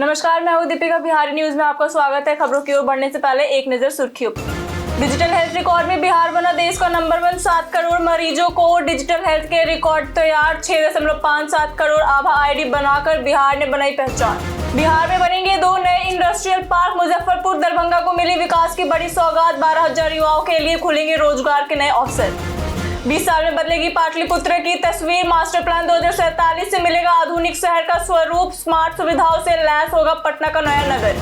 नमस्कार, मैं हूं दीपिका। बिहारी न्यूज में आपका स्वागत है। खबरों की ओर बढ़ने से पहले एक नजर सुर्खियों पर। डिजिटल हेल्थ रिकॉर्ड में बिहार बना देश का नंबर 1। 7 करोड़ मरीजों को डिजिटल हेल्थ के रिकॉर्ड तैयार। 6.57 करोड़ आभा आईडी बनाकर बिहार ने बनाई पहचान। बिहार में बनेंगे 2 नए इंडस्ट्रियल पार्क। मुजफ्फरपुर दरभंगा को मिली विकास की बड़ी सौगात। 12,000 युवाओं के लिए खुलेंगे रोजगार के नए अवसर। 20 साल में बदलेगी पाटलिपुत्र की तस्वीर। मास्टर प्लान 2047 से मिलेगा आधुनिक शहर का स्वरूप। स्मार्ट सुविधाओं से लैस होगा पटना का नया नगर।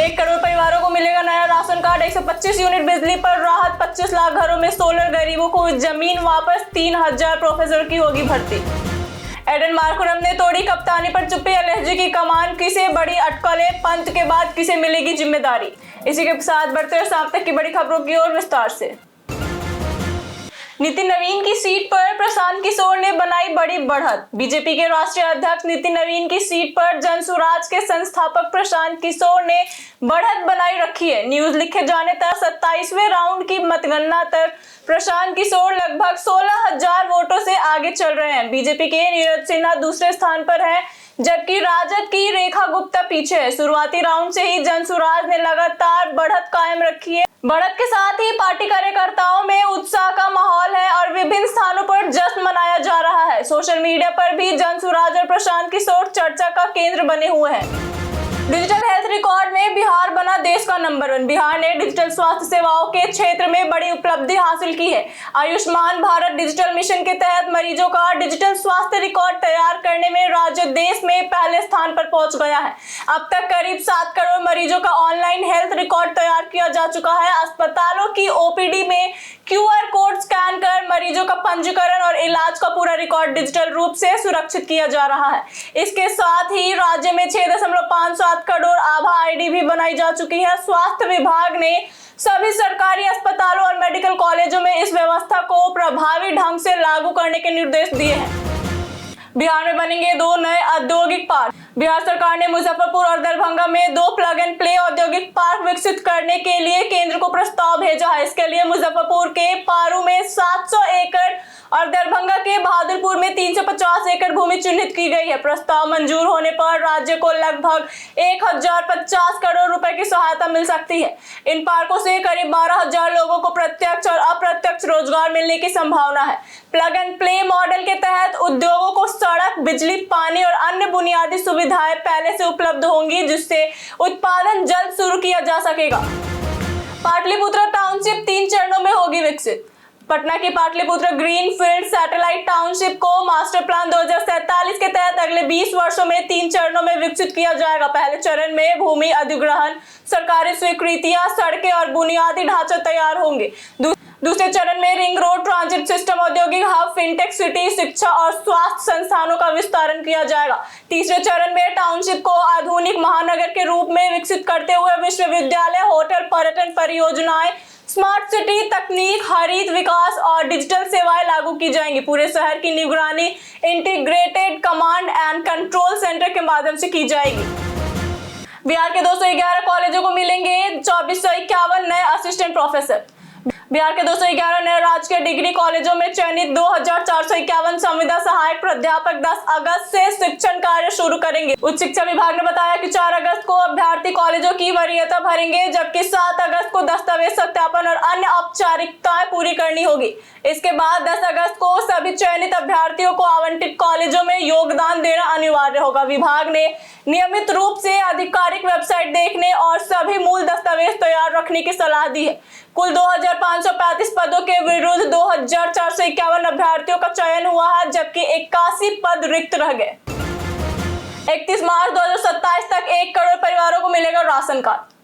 1 करोड़ परिवारों को मिलेगा नया राशन कार्ड। 125 यूनिट बिजली पर राहत। 25 लाख घरों में सोलर। गरीबों को जमीन वापस। 3,000 प्रोफेसर की होगी भर्ती। एडन मार्करम ने तोड़ी कप्तानी पर चुप्पी एलएसजी की कमान। किसे बड़ी अटकलें, पंत के बाद किसे मिलेगी जिम्मेदारी। इसी के साथ बढ़ते हुए शाम तक की बड़ी खबरों की ओर विस्तार से। नितिन नवीन की सीट पर प्रशांत किशोर ने बनाई बड़ी बढ़त। बीजेपी के राष्ट्रीय अध्यक्ष नितिन नवीन की सीट पर जनसुराज के संस्थापक प्रशांत किशोर ने बढ़त बनाई रखी है। न्यूज लिखे जाने तक 27वें राउंड की मतगणना तक प्रशांत किशोर लगभग 16,000 वोटों से आगे चल रहे हैं। बीजेपी के नीरज सिन्हा दूसरे स्थान पर है, जबकि राजद की रेखा गुप्ता पीछे है। शुरुआती राउंड से ही जनसुराज ने लगातार बढ़त कायम रखी है। बढ़त के साथ ही पार्टी कार्यकर्ताओं में उत्साह का माहौल है और विभिन्न स्थानों पर जश्न मनाया जा रहा है। सोशल मीडिया पर भी जनसुराज और प्रशांत किशोर चर्चा का केंद्र बने हुए हैं। डिजिटल हेल्थ रिकॉर्ड में बिहार बना देश का नंबर 1। बिहार ने डिजिटल स्वास्थ्य सेवाओं के क्षेत्र में बड़ी उपलब्धि हासिल की है। आयुष्मान भारत डिजिटल मिशन के तहत मरीजों का डिजिटल स्वास्थ्य रिकॉर्ड तैयार करने में राज्य देश में पहले स्थान पर पहुंच गया है। अब तक करीब 7 करोड़ मरीजों का ऑनलाइन हेल्थ रिकॉर्ड तैयार किया जा चुका है। अस्पतालों की ओपीडी में QR कोड स्कैन कर मरीजों का पंजीकरण और इलाज का पूरा रिकॉर्ड डिजिटल रूप से सुरक्षित किया जा रहा है। इसके साथ ही राज्य में 6.57 करोड़ आभा आईडी भी बनाई जा चुकी है। स्वास्थ्य विभाग ने सभी सरकारी अस्पतालों और मेडिकल कॉलेजों में इस व्यवस्था को प्रभावी ढंग से लागू करने के निर्देश दिए हैं। बिहार में बनेंगे 2 नए औद्योगिक पार्क। बिहार सरकार ने मुजफ्फरपुर और दरभंगा में 2 प्लग एंड प्ले औद्योगिक पार्क विकसित करने के लिए केंद्र को प्रस्ताव भेजा है। इसके लिए मुजफ्फरपुर के पारू में 700 एकड़ और दरभंगा के बहादुरपुर में 350 एकड़ भूमि चिन्हित की गई है। प्रस्ताव मंजूर होने पर राज्य को लगभग 1,050 करोड़ रुपए की सहायता मिल सकती है। इन पार्कों से करीब 12,000 लोगों को प्रत्यक्ष और अप्रत्यक्ष रोजगार मिलने की संभावना है। प्लग एंड प्ले मॉडल के तहत उद्योगों को सड़क, बिजली, पानी और अन्य बुनियादी सुविधाएं पहले से उपलब्ध होंगी, जिससे उत्पादन जल्द शुरू किया जा सकेगा। पाटलिपुत्र टाउनशिप 3 चरणों में होगी विकसित। पटना की पाटलिपुत्र ग्रीनफील्ड सैटेलाइट टाउनशिप को मास्टर प्लान 2047 के तहत अगले 20 वर्षों में 3 चरणों में विकसित किया जाएगा। पहले चरण में भूमि अधिग्रहण, सरकारी स्वीकृतियां, सड़कें और बुनियादी ढांचा तैयार होंगे। दूसरे चरण में रिंग रोड, ट्रांजिट सिस्टम, औद्योगिक हब, फिनटेक सिटी, शिक्षा और स्वास्थ्य संस्थानों का विस्तारण किया जाएगा। तीसरे चरण में टाउनशिप को आधुनिक महानगर के रूप में विकसित करते हुए विश्वविद्यालय, होटल, पर्यटन परियोजनाएं, स्मार्ट सिटी तकनीक, हरित विकास और डिजिटल सेवाएं लागू की जाएंगी। पूरे शहर की निगरानी integrated command and control centre के माध्यम से की जाएगी। बिहार के 211 कॉलेजों को मिलेंगे 2451 नए असिस्टेंट प्रोफेसर। बिहार के 211 नए राजकीय डिग्री कॉलेजों में चयनित 2,451 संविदा सहायक प्राध्यापक 10 अगस्त से शिक्षण कार्य शुरू करेंगे। उच्च शिक्षा विभाग ने बताया कि 4 अगस्त को अभ्यर्थी कॉलेजों की वरीयता भरेंगे, जबकि 7 अगस्त को दस्तावेज सत्यापन और अन्य औपचारिकताएं पूरी करनी होगी। इसके बाद 10 अगस्त को सभी चयनित अभ्यर्थियों को आवंटित कॉलेजों में योगदान देना अनिवार्य होगा। विभाग ने नियमित रूप से आधिकारिक वेबसाइट देखने और सभी मूल दस्तावेज तैयार रखने की सलाह दी है। कुल 2,535 पदों के विरुद्ध 2,451 अभ्यर्थियों का चयन हुआ है, जबकि 81 पद रिक्त रह गए। 31 मार्च 2027 तक 1 करोड़ परिवारों को मिलेगा राशन कार्ड।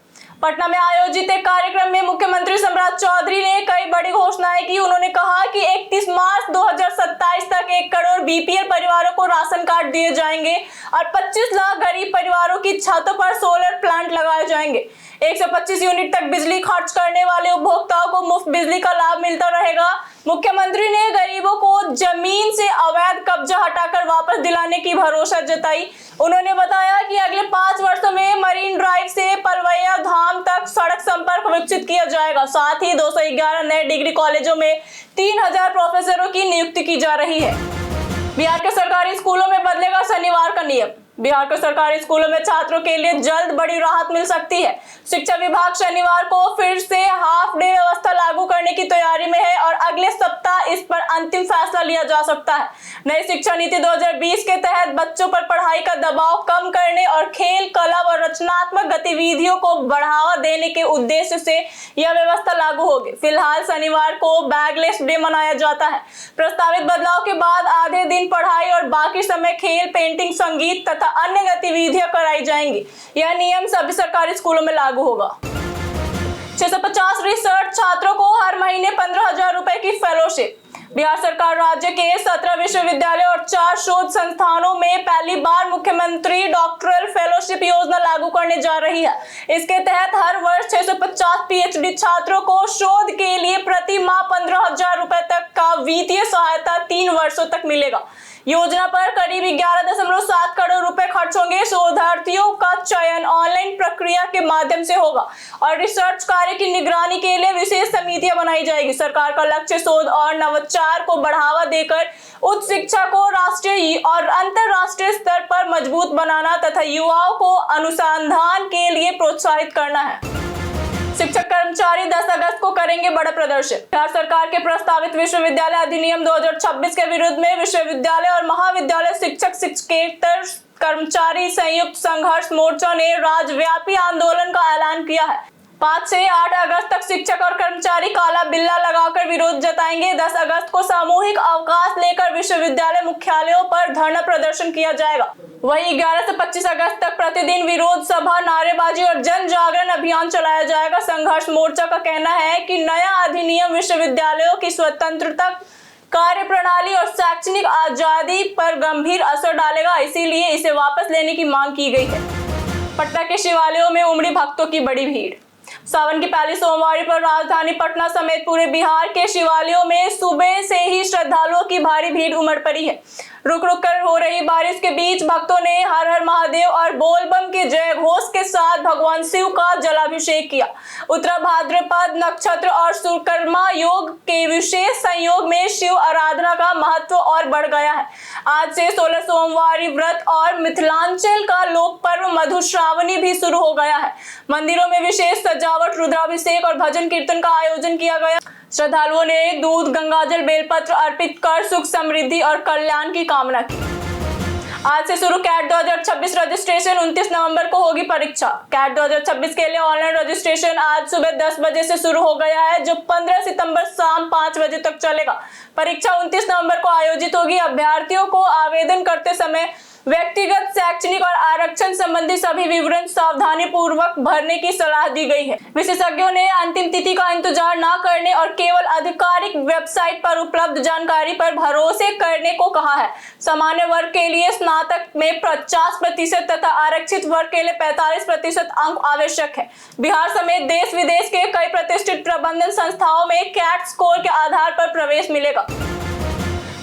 पटना में आयोजित एक कार्यक्रम में मुख्यमंत्री सम्राट चौधरी ने कई बड़ी घोषणाएं की। उन्होंने कहा कि 31 मार्च 2027 तक 1 करोड़ बीपीएल परिवारों को राशन कार्ड दिए जाएंगे और 25 लाख गरीब परिवारों की छतों पर सोलर प्लांट लगाए जाएंगे। 125 यूनिट तक बिजली खर्च करने वाले उपभोक्ताओं को मुफ्त बिजली का लाभ मिलता रहेगा। मुख्यमंत्री ने गरीबों को जमीन से अवैध कब्जा हटाकर वापस दिलाने की भरोसा जताई। उन्होंने बताया कि अगले 5 वर्षों में मरीन ड्राइव से पलवैया धाम तक सड़क संपर्क विकसित किया जाएगा। साथ ही 211 नए डिग्री कॉलेजों में 3,000 प्रोफेसरों की नियुक्ति की जा रही है। बिहार के सरकारी स्कूलों में बदलेगा शनिवार का नियम। बिहार के सरकारी स्कूलों में छात्रों के लिए जल्द बड़ी राहत मिल सकती है। शिक्षा विभाग शनिवार को फिर से हाफ डे व्यवस्था लागू करने की तैयारी में है और अगले सप्ताह इस पर अंतिम फैसला लिया जा सकता है। नई शिक्षा नीति 2020 के तहत बच्चों पर पढ़ाई का दबाव कम करने और खेल, कला और रचनात्मक गतिविधियों को बढ़ावा देने के उद्देश्य से यह व्यवस्था लागू होगी। फिलहाल शनिवार को बैगलेस डे मनाया जाता है। प्रस्तावित बदलाव के बाद आधे दिन पढ़ाई और बाकी समय खेल, पेंटिंग, संगीत तथा अन्य गतिविधियां कराई जाएंगी। यह नियम सभी सरकारी स्कूलों में लागू होगा। 650 रिसर्च छात्रों को हर महीने 15,000 रुपए की फेलोशिप। बिहार सरकार राज्य के 17 विश्वविद्यालय और 4 शोध संस्थानों में पहली बार मुख्यमंत्री डॉक्टरल फेलोशिप योजना लागू करने जा रही है। इसके तहत हर वर्ष 650 पीएचडी छात्रों को शोध के लिए प्रति माह 15,000 रुपए तक का वित्तीय सहायता 3 वर्षों तक मिलेगा। योजना पर करीब 11.7 करोड़ रुपए खर्च होंगे। शोधार्थियों का चयन ऑनलाइन प्रक्रिया के माध्यम से होगा और रिसर्च कार्य की निगरानी के लिए विशेष समितियां बनाई जाएगी। सरकार का लक्ष्य शोध और नवाचार को बढ़ावा देकर उच्च शिक्षा को राष्ट्रीय और अंतर्राष्ट्रीय स्तर पर मजबूत बनाना तथा युवाओं को अनुसंधान के लिए प्रोत्साहित करना है। शिक्षक कर्मचारी 10 अगस्त को करेंगे बड़ा प्रदर्शन। बिहार सरकार के प्रस्तावित विश्वविद्यालय अधिनियम 2026 के विरुद्ध में विश्वविद्यालय और महाविद्यालय शिक्षक शिक्षकेतर कर्मचारी संयुक्त संघर्ष मोर्चा ने राज्यव्यापी आंदोलन का ऐलान किया है। 5 से 8 अगस्त तक शिक्षक और कर्मचारी काला बिल्ला लगाकर विरोध जताएंगे। 10 अगस्त को सामूहिक अवकाश लेकर विश्वविद्यालय मुख्यालयों पर धरना प्रदर्शन किया जाएगा। वहीं 11 से 25 अगस्त तक प्रतिदिन विरोध सभा, नारेबाजी और जन जागरण अभियान चलाया जाएगा। संघर्ष मोर्चा का कहना है कि नया अधिनियम विश्वविद्यालयों की स्वतंत्रता, कार्य प्रणाली और शैक्षणिक आजादी पर गंभीर असर डालेगा, इसीलिए इसे वापस लेने की मांग की गई है। पटना के शिवालयों में उमड़ी भक्तों की बड़ी भीड़। सावन की पहली सोमवारी पर राजधानी पटना समेत पूरे बिहार के शिवालयों में सुबह से ही श्रद्धालुओं की भारी भीड़ उमड़ पड़ी है। रुक रुक कर हो रही बारिश के बीच भक्तों ने हर हर महादेव और बोलबम के जय घोष के साथ भगवान शिव का जलाभिषेक किया। उत्तरा भाद्रपद नक्षत्र और सुकर्मा योग के विशेष संयोग में शिव आराधना का महत्व और बढ़ गया है। आज से 16 सोमवारी व्रत और मिथिलांचल का लोक पर्व मधुश्रावणी भी शुरू हो गया है। मंदिरों में विशेष सजावट, रुद्राभिषेक और भजन कीर्तन का आयोजन किया गया। श्रद्धालुओं ने दूध, गंगाजल, बेलपत्र अर्पित कर सुख, समृद्धि और कल्याण की कामना की। आज से शुरू कैट 2026 रजिस्ट्रेशन। 29 नवंबर को होगी परीक्षा। कैट 2026 के लिए ऑनलाइन रजिस्ट्रेशन आज सुबह 10 बजे से शुरू हो गया है, जो 15 सितंबर शाम 5 बजे तक चलेगा। परीक्षा 29 नवंबर को आयोजित होगी। अभ्यर्थियों को आवेदन करते समय व्यक्तिगत, शैक्षणिक और आरक्षण संबंधी सभी विवरण सावधानी पूर्वक भरने की सलाह दी गई है। विशेषज्ञों ने अंतिम तिथि का इंतजार न करने और केवल आधिकारिक वेबसाइट पर उपलब्ध जानकारी पर भरोसे करने को कहा है। सामान्य वर्ग के लिए स्नातक में 50% तथा आरक्षित वर्ग के लिए 45% अंक आवश्यक है। बिहार समेत देश विदेश के कई प्रतिष्ठित प्रबंधन संस्थाओं में कैट स्कोर के आधार पर प्रवेश मिलेगा।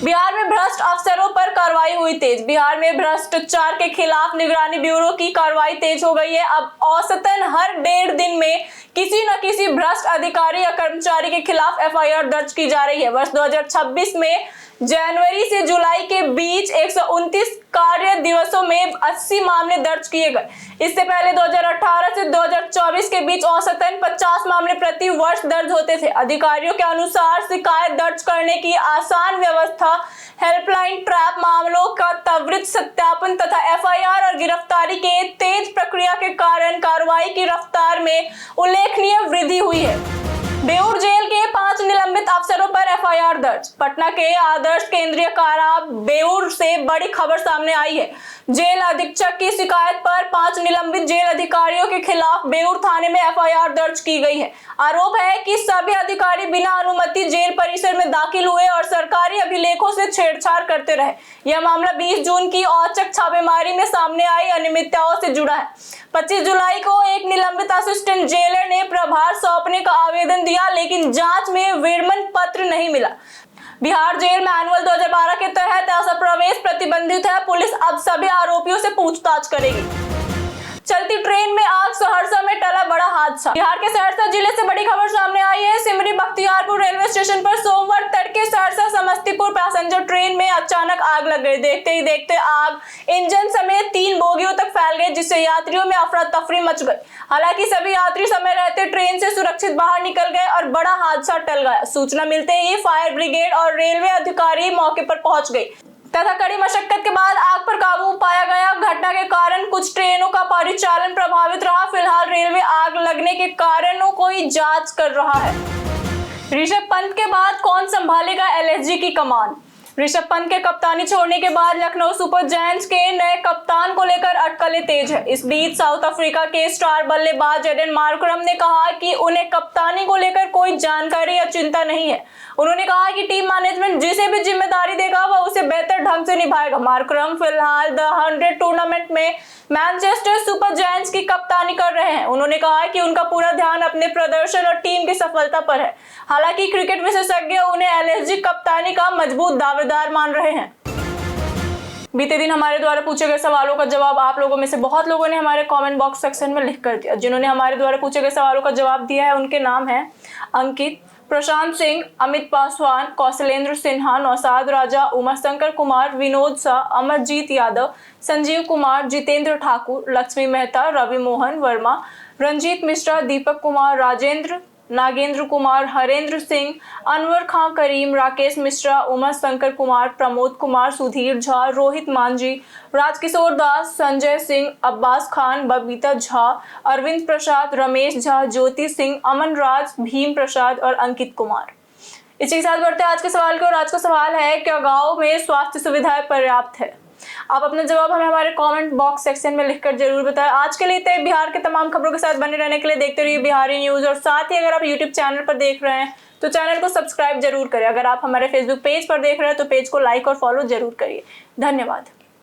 बिहार में भ्रष्ट अफसरों पर कार्रवाई हुई तेज। बिहार में भ्रष्टाचार के खिलाफ निगरानी ब्यूरो की कार्रवाई तेज हो गई है। अब औसतन हर 1.5 दिन में किसी न किसी भ्रष्ट अधिकारी या कर्मचारी के खिलाफ एफआईआर दर्ज की जा रही है। वर्ष 2026 में जनवरी से जुलाई के बीच 129 कार्य दिवसों में 80 मामले दर्ज किए गए। इससे पहले 2018 से 2024 के बीच औसतन 50 मामले प्रति वर्ष दर्ज होते थे। अधिकारियों के अनुसार शिकायत दर्ज करने की आसान व्यवस्था, हेल्पलाइन, ट्रैप मामलों का त्वरित सत्यापन तथा एफआईआर और गिरफ्तारी के तेज प्रक्रिया के कारण कार्रवाई की रफ्तार में उल्लेखनीय वृद्धि हुई है। बेऊर जेल के 5 निलंबित अफसरों पर एफआईआर दर्ज। पटना के आदर्श केंद्रीय कारा बेऊर से बड़ी खबर सामने आई है। जेल अधीक्षक की शिकायत पर 5 निलंबित जेल अधिकारियों के खिलाफ बेऊर थाने में एफआईआर दर्ज की गई है। आरोप है कि सभी अधिकारी बिना अनुमति जेल परिसर में दाखिल हुए और सरकारी अभिलेखों से छेड़छाड़ करते रहे। यह मामला 20 जून की औचक छापेमारी में सामने आई अनियमितताओं से जुड़ा है। 25 जुलाई को एक निलंबित असिस्टेंट जेलर ने प्रभार सौंपने का आवेदन दिया, लेकिन जांच में विरमण पत्र नहीं मिला। बिहार जेल मैनुअल 2012 के तहत ऐसा प्रवेश प्रतिबंधित है। पुलिस अब सभी आरोपियों से पूछताछ करेगी। चलती ट्रेन में आग, सहरसा में टला बड़ा हादसा। हादसा। बिहार के सहरसा जिले से बड़ी खबर सामने आई है। सिमरी बख्तियारपुर रेलवे स्टेशन पर सोमवार तड़के सहरसा समस्तीपुर पैसेंजर ट्रेन में अचानक आग लग गई। देखते ही देखते आग इंजन समेत 3 बोगियों तक फैल गई, जिससे यात्रियों में अफरा तफरी मच गई। हालांकि सभी यात्री समय रहते ट्रेन से सुरक्षित बाहर निकल गए और बड़ा हादसा टल गया। सूचना मिलते ही फायर ब्रिगेड और रेलवे अधिकारी मौके पर पहुंच गए तथा कड़ी मशक्कत के बाद आग पर काबू पाया गया। घटना के कारण कुछ ट्रेनों का परिचालन प्रभावित रहा। फिलहाल रेलवे आग लगने के कारणों की जांच कर रहा है। ऋषभ पंत के बाद कौन संभालेगा एलएसजी की कमान? ऋषभ पंत के कप्तानी छोड़ने के बाद लखनऊ सुपर जायंट्स के नए कप्तान को लेकर अटकलें तेज है। इस बीच साउथ अफ्रीका के स्टार बल्लेबाज एडन मार्करम ने कहा कि उन्हें कप्तानी को लेकर कोई जानकारी या चिंता नहीं है। उन्होंने कहा कि टीम मैनेजमेंट जिसे भी जिम्मेदारी देगा वह उसे बेहतर ढंग से निभाएगा। मार्करम फिलहाल द 100 टूर्नामेंट में मैनचेस्टर सुपर जायंट्स की कप्तानी कर रहे हैं। उन्होंने कहा कि उनका पूरा ध्यान अपने प्रदर्शन और टीम की सफलता पर है। हालांकि क्रिकेट विशेषज्ञ उन्हें एलएसजी कप्तानी का मजबूत दावेदार मान रहे हैं। बीते दिन हमारे द्वारा पूछे गए सवालों का जवाब आप लोगों में से बहुत लोगों ने हमारे कमेंट बॉक्स सेक्शन में लिख कर दिया। जिन्होंने हमारे द्वारा पूछे गए सवालों का जवाब दिया है उनके नाम हैं अंकित, प्रशांत सिंह, अमित पासवान, कौशलेंद्र सिन्हा, नौसाद राजा, उमाशंकर कुमार, विनोद शाह, अमरजीत यादव, संजीव कुमार, जितेंद्र ठाकुर, लक्ष्मी मेहता, रवि मोहन वर्मा, रंजीत मिश्रा, दीपक कुमार, राजेंद्र, नागेंद्र कुमार, हरेंद्र सिंह, अनवर खां करीम, राकेश मिश्रा, उमाशंकर कुमार, प्रमोद कुमार, सुधीर झा, रोहित मांझी, राजकिशोर दास, संजय सिंह, अब्बास खान, बबीता झा, अरविंद प्रसाद, रमेश झा, ज्योति सिंह, अमन राज, भीम प्रसाद और अंकित कुमार। इसी के साथ बढ़ते हैं आज के सवाल को। और आज का सवाल है, क्या गाँव में स्वास्थ्य सुविधाएं पर्याप्त है? आप अपना जवाब हमें हमारे कमेंट बॉक्स सेक्शन में लिखकर जरूर बताएं। आज के लिए बिहार के तमाम खबरों के साथ बने रहने के लिए देखते रहिए बिहारी न्यूज। और साथ ही अगर आप यूट्यूब चैनल पर देख रहे हैं तो चैनल को सब्सक्राइब जरूर करें। अगर आप हमारे फेसबुक पेज पर देख रहे हैं तो पेज को लाइक और फॉलो जरूर करिए। धन्यवाद।